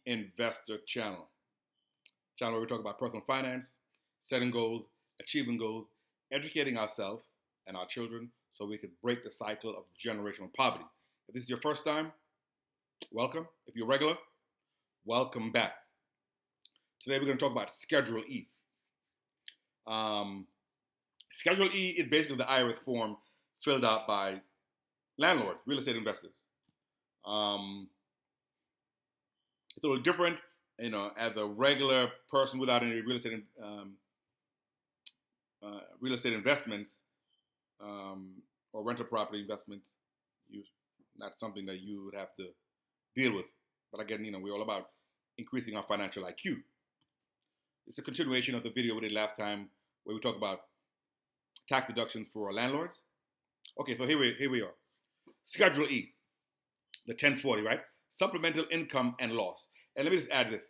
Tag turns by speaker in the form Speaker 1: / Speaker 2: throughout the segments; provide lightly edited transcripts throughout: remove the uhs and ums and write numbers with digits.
Speaker 1: Investor channel. Channel where we talk about personal finance, setting goals, achieving goals, educating ourselves and our children so we can break the cycle of generational poverty. If this is your first time, welcome. If you're regular, welcome back. Today we're going to talk about Schedule E. Schedule E is basically the IRS form filled out by landlords, real estate investors. It's a little different, as a regular person without any real estate investments or rental property investments. Not something that you would have to deal with. But again, we're all about increasing our financial IQ. It's a continuation of the video we did last time where we talked about tax deductions for landlords. Okay, so here we are. Schedule E, the 1040, right? Supplemental income and loss. And let me just add this.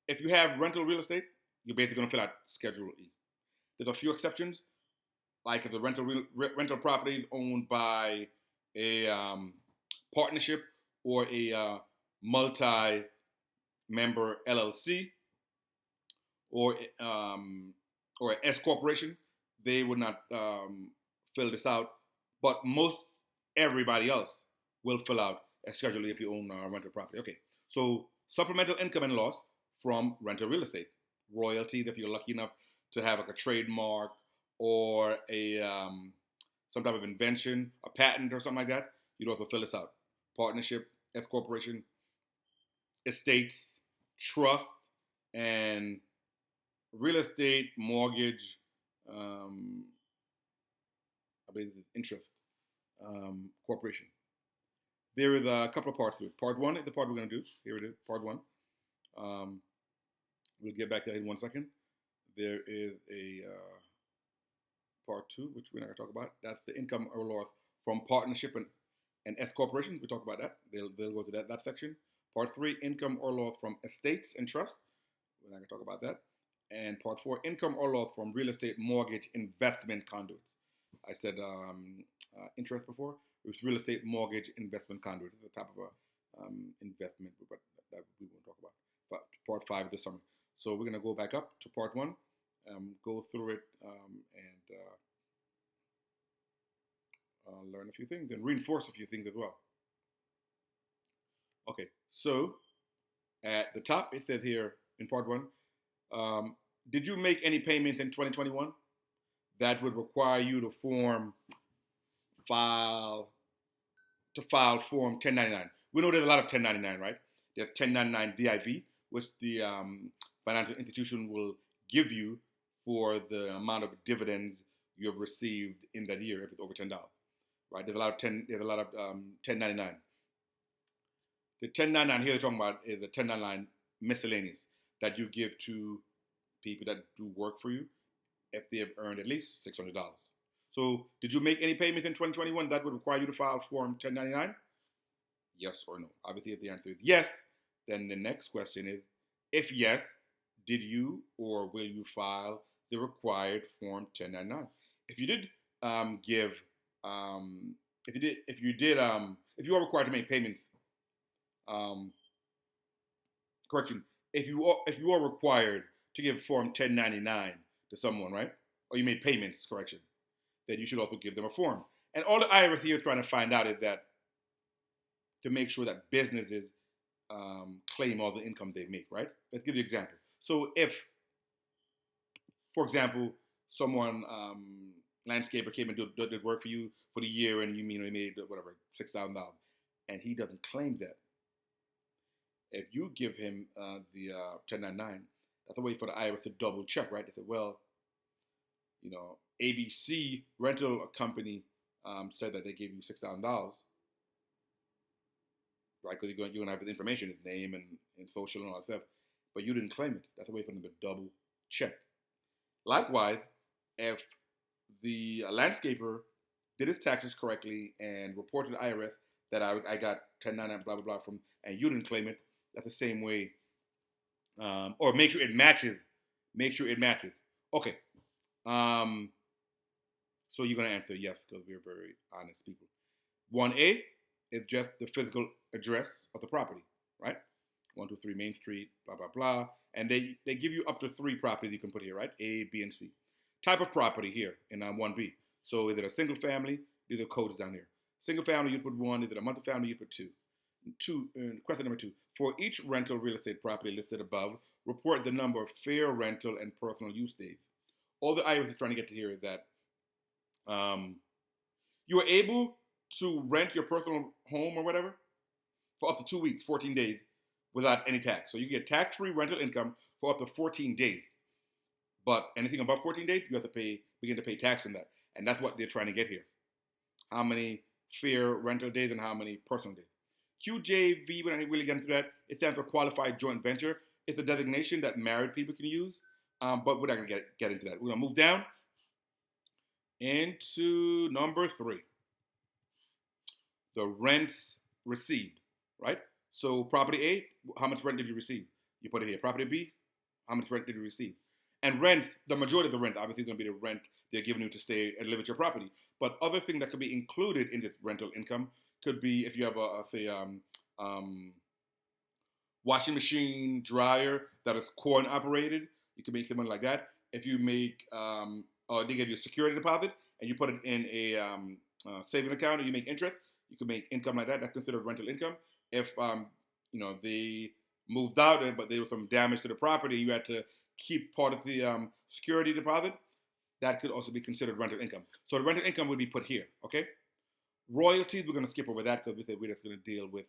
Speaker 1: If you have rental real estate, you're basically going to fill out Schedule E. There's a few exceptions, like if the rental property is owned by a partnership or a multi-member LLC or an S corporation, they would not fill this out. But most everybody else will fill out a Schedule E if you own rental property. Okay, so supplemental income and loss from rental real estate. Royalties, if you're lucky enough to have like a trademark or a some type of invention, a patent or something like that, you'd also fill this out. Partnership, S corporation, estates, trust, and real estate, mortgage, I believe it's interest corporation. There is a couple of parts to it. Part one is the part we're going to do. Here it is, part one. We'll get back to that in 1 second. There is a part two, which we're not going to talk about. That's the income or loss from partnership and S corporations. We talk about that. They'll go to that section. Part three, income or loss from estates and trust. We're not going to talk about that. And part four, income or loss from real estate, mortgage, investment conduits. I said interest before. It was real estate, mortgage, investment conduit. It's a type of a investment, but that we won't talk about. But part five this summer. So we're going to go back up to part one, go through it, and learn a few things and reinforce a few things as well. Okay, so at the top it says here in part one, did you make any payments in 2021 that would require you to file Form 1099? We know there's a lot of 1099, right? There's 1099 DIV, which the financial institution will give you for the amount of dividends you have received in that year if it's over $10, right? There's a lot of 1099. The 1099 here they're talking about is the 1099 miscellaneous that you give to people that do work for you if they have earned at least $600. So, did you make any payments in 2021 that would require you to file Form 1099? Yes or no? Obviously, if the answer is yes, then the next question is, if yes, did you or will you file the required Form 1099? If you did if you are required to make payments, correction, if you are required to give Form 1099 to someone, right? Or you made payments, correction, then you should also give them a form. And all the IRS here is trying to find out is that to make sure that businesses claim all the income they make, right? Let's give you an example. So if, for example, someone, landscaper came and did work for you for the year and he made whatever, $6,000, and he doesn't claim that. If you give him the 1099, that's a way for the IRS to double check, right? They said, well, ABC rental company said that they gave you $6,000, right? Because you're going to have his information, his name and social and all that stuff, but you didn't claim it. That's a way for them to double check. Likewise, if the landscaper did his taxes correctly and reported to the IRS that I got 1099 blah blah blah from, and you didn't claim it, that's the same way. Or make sure it matches. Make sure it matches. Okay. So you're gonna answer yes because we're very honest people. 1A is just the physical address of the property, right? 123 Main Street, blah, blah, blah. And they give you up to 3 properties you can put here, right? A, B, and C. Type of property here in 1B. So is it a single family? These are codes down here. Single family, you put 1. Is it a multifamily? You put 2. Question number 2. For each rental real estate property listed above, report the number of fair rental and personal use days. All the IRS is trying to get to here is that you are able to rent your personal home or whatever for up to 2 weeks, 14 days, without any tax. So you get tax-free rental income for up to 14 days. But anything above 14 days, you have to begin to pay tax on that. And that's what they're trying to get here. How many fair rental days and how many personal days. QJV, we don't really get into that. It stands for Qualified Joint Venture. It's a designation that married people can use. But we're not going to get into that. We're going to move down into number 3. The rents received, right? So property A, how much rent did you receive? You put it here. Property B, how much rent did you receive? And rent, the majority of the rent, obviously, is going to be the rent they're giving you to stay and live at your property. But other things that could be included in this rental income could be if you have washing machine, dryer that is coin operated, you can make some money like that. If you make, or they give you a security deposit and you put it in a saving account and you make interest, you can make income like that. That's considered rental income. If they moved out, but there was some damage to the property, you had to keep part of the security deposit. That could also be considered rental income. So the rental income would be put here. Okay. Royalties, we're going to skip over that because we said we're just going to deal with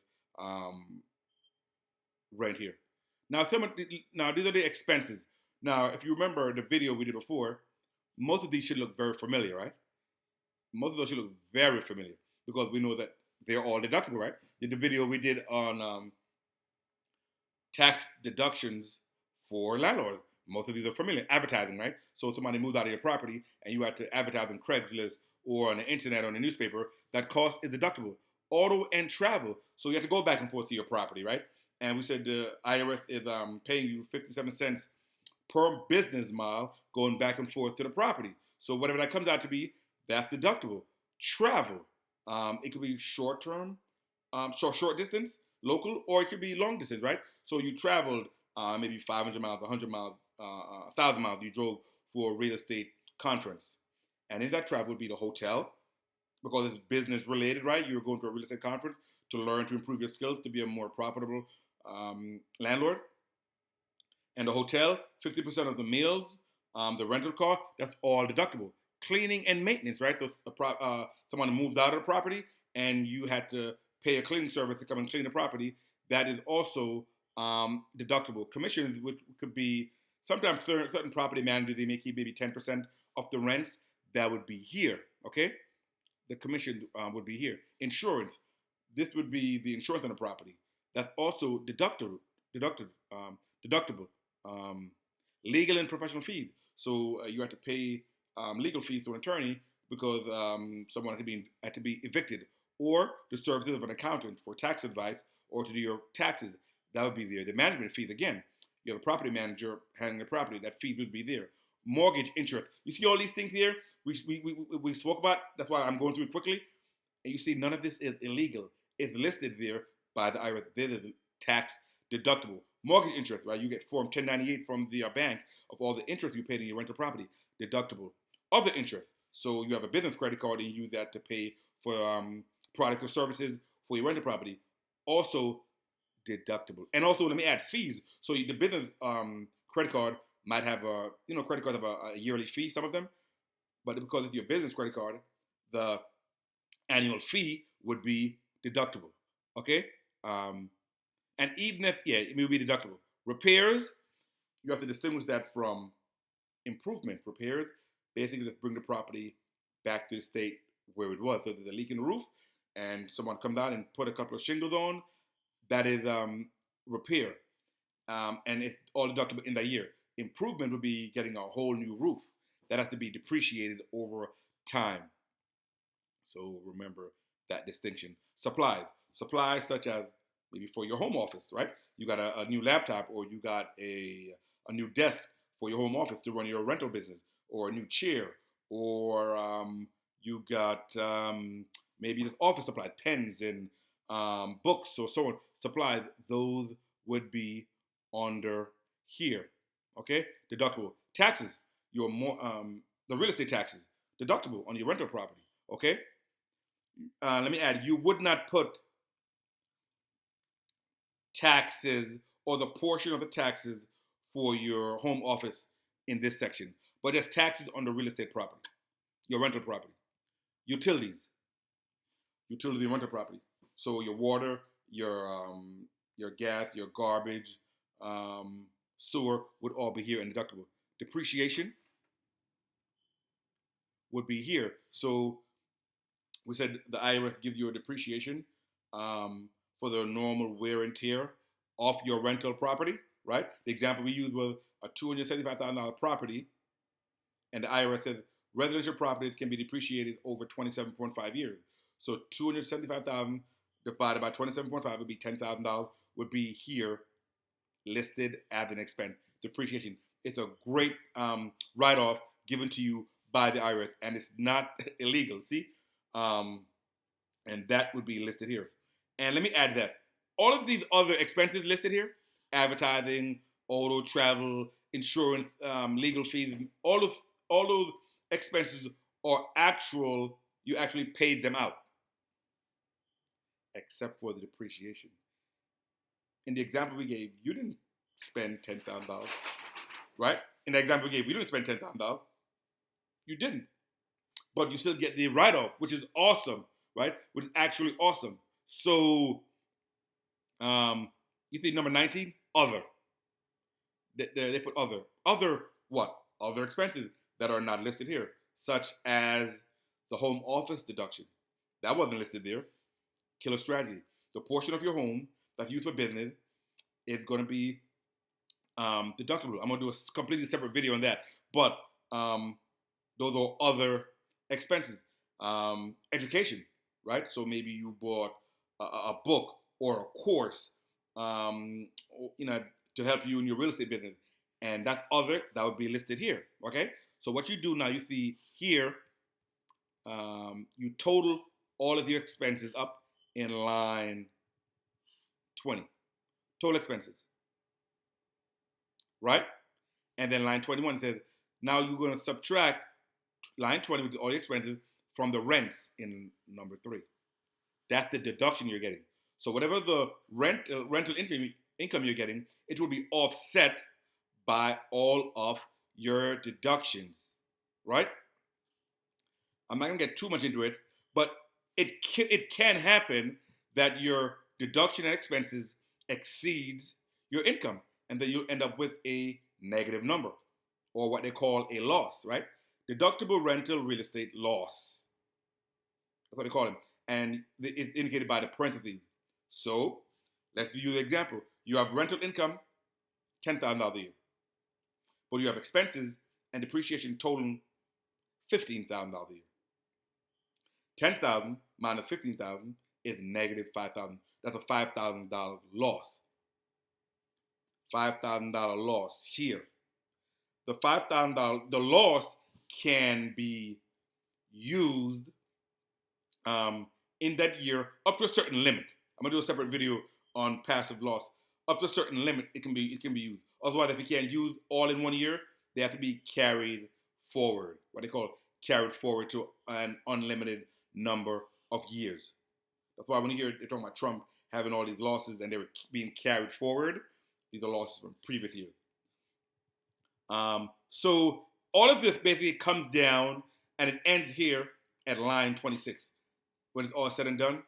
Speaker 1: rent here. Now, these are the expenses. Now, if you remember the video we did before, most of these should look very familiar, right? Most of those should look very familiar because we know that they're all deductible, right? In the video we did on tax deductions for landlords, most of these are familiar. Advertising, right? So somebody moves out of your property and you have to advertise on Craigslist or on the internet or on the newspaper, that cost is deductible. Auto and travel, so you have to go back and forth to your property, right? And we said the IRS is paying you 57 cents per business mile going back and forth to the property. So whatever that comes out to be, that's deductible. Travel, it could be short term, short distance, local, or it could be long distance, right? So you traveled maybe 500 miles, 100 miles, 1,000 miles. You drove for a real estate conference. And in that travel would be the hotel, because it's business related, right? You're going to a real estate conference to learn to improve your skills to be a more profitable landlord. And the hotel, 50% of the meals, the rental car, that's all deductible. Cleaning and maintenance, right? So someone moved out of the property and you had to pay a cleaning service to come and clean the property, that is also deductible. Commissions could be, sometimes certain property managers, they make maybe 10% of the rents. That would be here, okay? The commission would be here. Insurance, this would be the insurance on the property. That's also deductible. Legal and professional fees. So you have to pay legal fees to an attorney because someone had to be evicted, or the services of an accountant for tax advice or to do your taxes. That would be there. The management fees, again, you have a property manager handling the property. That fee would be there. Mortgage interest. You see all these things here we spoke about. That's why I'm going through it quickly. And you see none of this is illegal. It's listed there by the IRS. This is tax deductible. Mortgage interest, right? You get Form 1098 from the bank of all the interest you paid in your rental property. Deductible. Other interest. So you have a business credit card and you use that to pay for products or services for your rental property. Also deductible. And also, let me add fees. So the business credit card might have credit cards have a yearly fee, some of them. But because it's your business credit card, the annual fee would be deductible. Okay? And even if, it will be deductible. Repairs, you have to distinguish that from improvement. Repairs, basically just bring the property back to the state where it was. So there's a leak in the roof and someone comes out and put a couple of shingles on, that is repair. And it's all deductible in that year. Improvement would be getting a whole new roof. That has to be depreciated over time. So remember that distinction. Supplies such as maybe for your home office, right? You got a new laptop, or you got a new desk for your home office to run your rental business, or a new chair, or you got maybe just office supplies, pens and books or so on. Supplies, those would be under here. Okay, deductible taxes. Your more the real estate taxes deductible on your rental property. Okay, let me add. You would not put taxes or the portion of the taxes for your home office in this section, but there's taxes on the real estate property, your rental property, utilities, utility rental property. So your water, your gas, your garbage, sewer would all be here and deductible. Depreciation would be here. So we said the IRS gives you a depreciation for the normal wear and tear off your rental property, right? The example we used was a $275,000 property, and the IRS says residential properties can be depreciated over 27.5 years. So 275,000 divided by 27.5 would be $10,000. Would be here listed as an expense. Depreciation. It's a great write-off given to you by the IRS, and it's not illegal. See, and that would be listed here. And let me add that all of these other expenses listed here, advertising, auto, travel, insurance, legal fees, all those expenses are actual. You actually paid them out, except for the depreciation. In the example we gave, you didn't spend $10,000, right? In the example we gave, you didn't spend $10,000. You didn't, but you still get the write-off, which is awesome, right? Which is actually awesome. So, you see number 19, other. They put other. Other what? Other expenses that are not listed here, such as the home office deduction. That wasn't listed there. Killer strategy. The portion of your home that's used for business is going to be deductible. I'm going to do a completely separate video on that. But those are other expenses. Education, right? So maybe you bought a book or a course, to help you in your real estate business, and that other that would be listed here. Okay. So what you do now, you see here, you total all of your expenses up in line 20. Total expenses, right? And then line 21 says, now you're going to subtract line 20 with all your expenses from the rents in number 3. That's the deduction you're getting. So whatever the rental income you're getting, it will be offset by all of your deductions, right? I'm not going to get too much into it, but it can happen that your deduction and expenses exceeds your income, and then you end up with a negative number, or what they call a loss, right? Deductible rental real estate loss. That's what they call it. And it's indicated by the parentheses. So let's use an example. You have rental income, $10,000 a year. But you have expenses and depreciation totaling $15,000 a year. $10,000 minus $15,000 is negative $5,000. That's a $5,000 loss. $5,000 loss here. The $5,000, the loss can be used in that year up to a certain limit. I'm gonna do a separate video on passive loss. Up to a certain limit, it can be used. Otherwise, if you can't use all in one year, they have to be carried forward. What they call carried forward to an unlimited number of years. That's why when you hear they're talking about Trump having all these losses and they were being carried forward, these are losses from previous years. So all of this basically comes down and it ends here at line 26. When it's all said and done,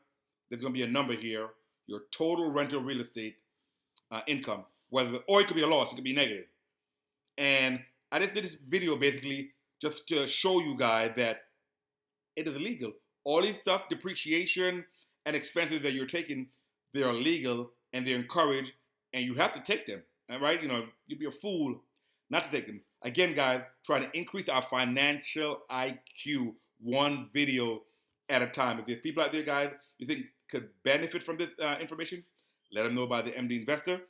Speaker 1: there's going to be a number here, your total rental real estate income, or it could be a loss, it could be negative. And I just did this video basically just to show you guys that it is illegal. All these stuff, depreciation and expenses that you're taking, they are legal and they're encouraged, and you have to take them. Right? You'd be a fool not to take them. Again, guys, trying to increase our financial IQ one video at a time. If there's people out there, guys, you think could benefit from this information, let them know about the MD Investor.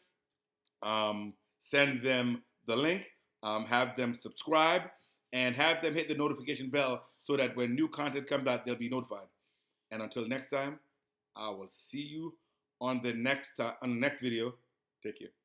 Speaker 1: Send them the link, have them subscribe, and have them hit the notification bell so that when new content comes out, they'll be notified. And until next time, I will see you on the next video. Take care.